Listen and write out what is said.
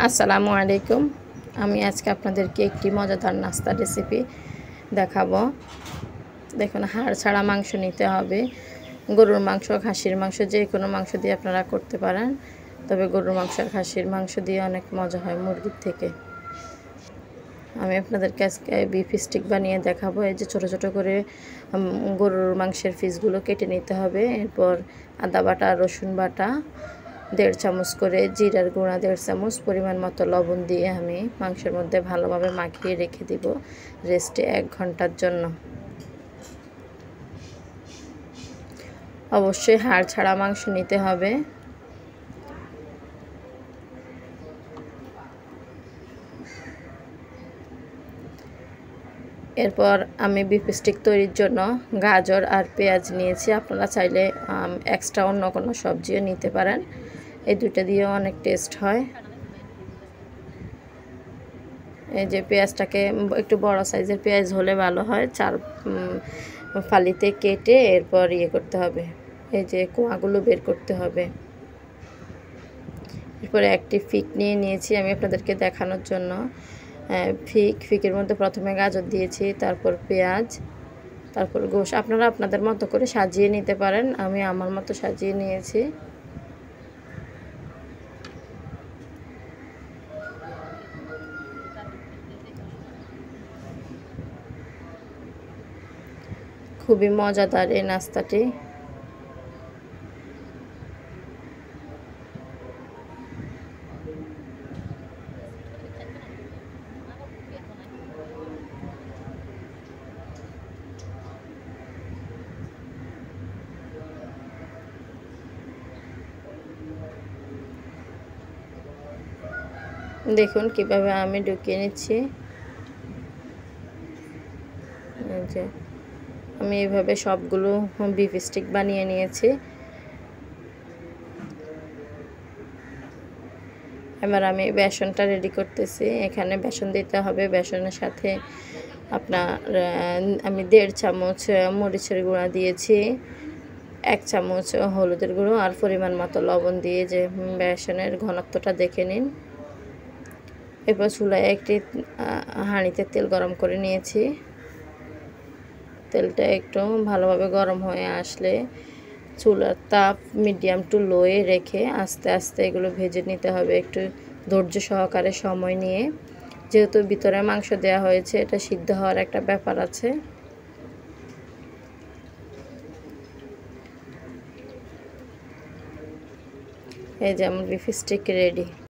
আসসালামু আলাইকুম। আমি আজকে আপনাদেরকে একটি মজাদার নাস্তা রেসিপি দেখাবো। দেখুন, হাড় ছাড়া মাংস নিতে হবে। গরুর মাংস, খাসির মাংস, যে কোনো মাংস দিয়ে আপনারা করতে পারেন, তবে গরুর মাংস আর খাসির মাংস দিয়ে অনেক মজা হয় মুরগির থেকে। আমি আপনাদেরকে আজকে বিফ স্টিক বানিয়ে দেখাবো। এই যে ছোটো ছোটো করে গরুর মাংসের পিসগুলো কেটে নিতে হবে। এরপর আদা বাটা, রসুন বাটা 1.5 চামচ করে, জিরার গুঁড়া 1.5 চামচ, পরিমাণ মতো লবণ দিয়ে আমি মাংসের মধ্যে ভালোভাবে মাখিয়ে রেখে দিব রেস্টে 1 ঘন্টার জন্য। অবশ্যই হাড় ছাড়া মাংস নিতে হবে। এরপর আমি বিফ স্টিক তৈরির জন্য গাজর আর পেঁয়াজ নিয়েছি। আপনারা চাইলে এক্সট্রা অন্য কোনো সবজিও নিতে পারেন, এই দুটো দিয়েও অনেক টেস্ট হয়। এই যে পেঁয়াজটাকে একটু বড় সাইজের পেঁয়াজ হলে ভালো হয়, 4 ফালিতে কেটে এরপর করতে হবে, এই যে কোয়াগুলো বের করতে হবে। এরপরে একটি ফিক নিয়েছি আমি আপনাদেরকে দেখানোর জন্য। ফিকের মধ্যে প্রথমে গাজর দিয়েছি, তারপর পেঁয়াজ, তারপর গোশ। আপনারা আপনাদের মতো করে সাজিয়ে নিতে পারেন, আমি আমার মতো সাজিয়ে নিয়েছি। খুবই মজাদার এই নাস্তাটি। দেখুন কিভাবে আমি ঢুকিয়ে নিচ্ছি। যে আমি এইভাবে সবগুলো বিফ স্টিক বানিয়ে নিয়েছি। এবার আমি বেসনটা রেডি করতেছি। এখানে বেসন দিতে হবে। বেসনের সাথে আপনার আমি 1.5 চামচ মরিচের গুঁড়া দিয়েছি, 1 চামচ হলুদের গুঁড়ো আর পরিমাণ মতো লবণ দিয়ে যে বেসনের ঘনত্বটা দেখে নিন। এরপর চুলায় একটি হাঁড়িতে তেল গরম করে নিয়েছি। তেলটা একটু ভালোভাবে গরম হয়ে আসলে চুলার তাপ মিডিয়াম টু লোয়ে রেখে আস্তে আস্তে এগুলো ভেজে নিতে হবে, একটু ধৈর্য সহকারে সময় নিয়ে। যেহেতু ভিতরে মাংস দেওয়া হয়েছে, এটা সিদ্ধ হওয়ার একটা ব্যাপার আছে। এই যে আমার বিফ স্টিক রেডি।